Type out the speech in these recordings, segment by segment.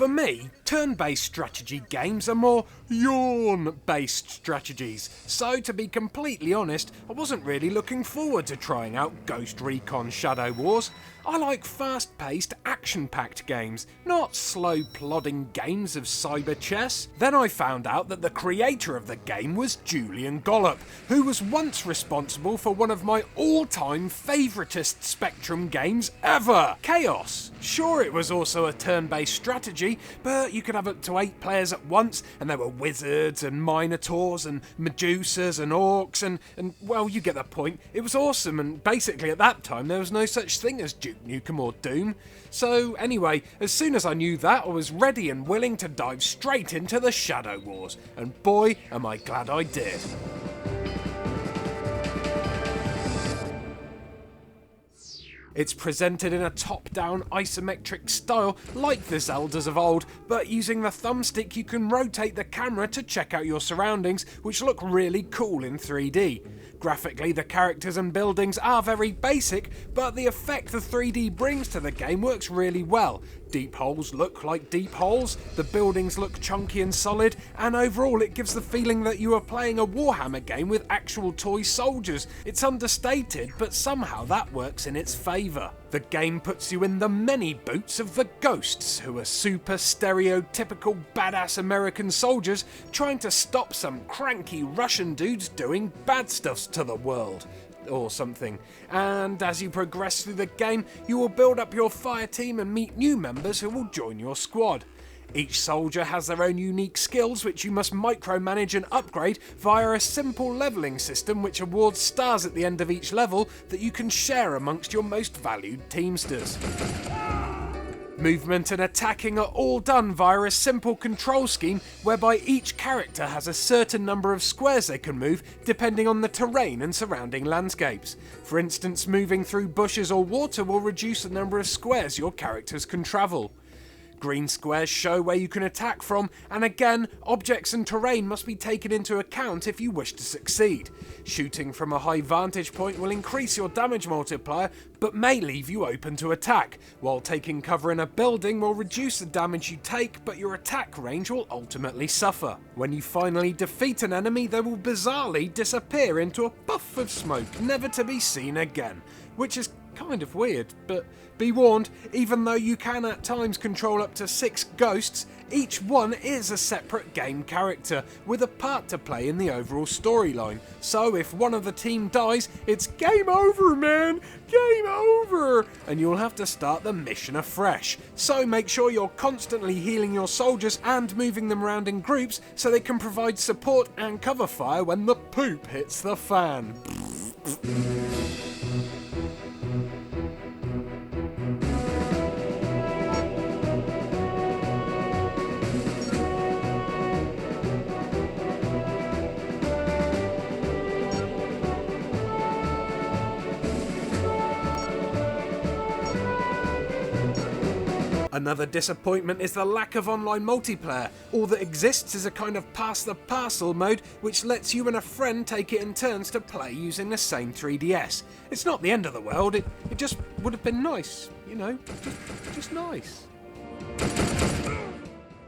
For me, turn-based strategy games are more yawn-based strategies, so to be completely honest, I wasn't really looking forward to trying out Ghost Recon Shadow Wars. I like fast-paced, action-packed games, not slow plodding games of cyber chess. Then I found out that the creator of the game was Julian Gollop, who was once responsible for one of my all-time favouriteest Spectrum games ever, Chaos. Sure, it was also a turn-based strategy, but you could have up to 8 players at once, and there were wizards and minotaurs and medusas and orcs and well, you get the point. It was awesome, and basically at that time there was no such thing as Duke Nukem or Doom. So anyway, as soon as I knew that, I was ready and willing to dive straight into the Shadow Wars, and boy am I glad I did. It's presented in a top-down isometric style like the Zeldas of old, but using the thumbstick you can rotate the camera to check out your surroundings, which look really cool in 3D. Graphically, the characters and buildings are very basic, but the effect the 3D brings to the game works really well. Deep holes look like deep holes, the buildings look chunky and solid, and overall it gives the feeling that you are playing a Warhammer game with actual toy soldiers. It's understated, but somehow that works in its favour. The game puts you in the many boots of the Ghosts, who are super stereotypical badass American soldiers trying to stop some cranky Russian dudes doing bad stuff to the world. Or something. And as you progress through the game, you will build up your fire team and meet new members who will join your squad. Each soldier has their own unique skills which you must micromanage and upgrade via a simple levelling system which awards stars at the end of each level that you can share amongst your most valued teamsters. Movement and attacking are all done via a simple control scheme whereby each character has a certain number of squares they can move depending on the terrain and surrounding landscapes. For instance, moving through bushes or water will reduce the number of squares your characters can travel. Green squares show where you can attack from, and again, objects and terrain must be taken into account if you wish to succeed. Shooting from a high vantage point will increase your damage multiplier, but may leave you open to attack, while taking cover in a building will reduce the damage you take, but your attack range will ultimately suffer. When you finally defeat an enemy, they will bizarrely disappear into a puff of smoke, never to be seen again, which is kind of weird, but be warned, even though you can at times control up to 6 ghosts, each one is a separate game character with a part to play in the overall storyline. So if one of the team dies, it's game over, man! Game over! And you'll have to start the mission afresh. So make sure you're constantly healing your soldiers and moving them around in groups so they can provide support and cover fire when the poop hits the fan. Another disappointment is the lack of online multiplayer. All that exists is a kind of pass the parcel mode which lets you and a friend take it in turns to play using the same 3DS. It's not the end of the world, it just would have been nice, you know, just nice.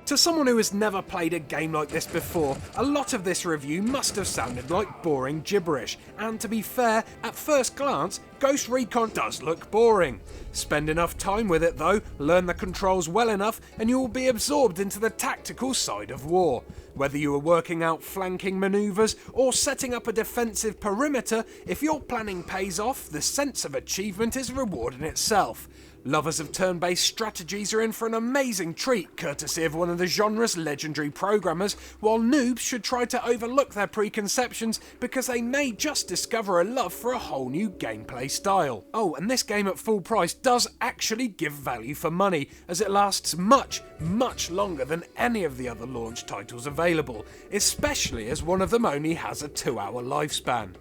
To someone who has never played a game like this before, a lot of this review must have sounded like boring gibberish, and to be fair, at first glance, Ghost Recon does look boring. Spend enough time with it though, learn the controls well enough, and you will be absorbed into the tactical side of war. Whether you are working out flanking manoeuvres or setting up a defensive perimeter, if your planning pays off, the sense of achievement is a reward in itself. Lovers of turn-based strategies are in for an amazing treat, courtesy of one of the genre's legendary programmers, while noobs should try to overlook their preconceptions because they may just discover a love for a whole new gameplay style. Oh, and this game at full price does actually give value for money, as it lasts much, much longer than any of the other launch titles available, especially as one of them only has a 2-hour lifespan.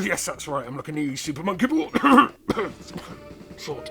Yes, that's right, I'm looking at you, Super Monkey Ball. Short.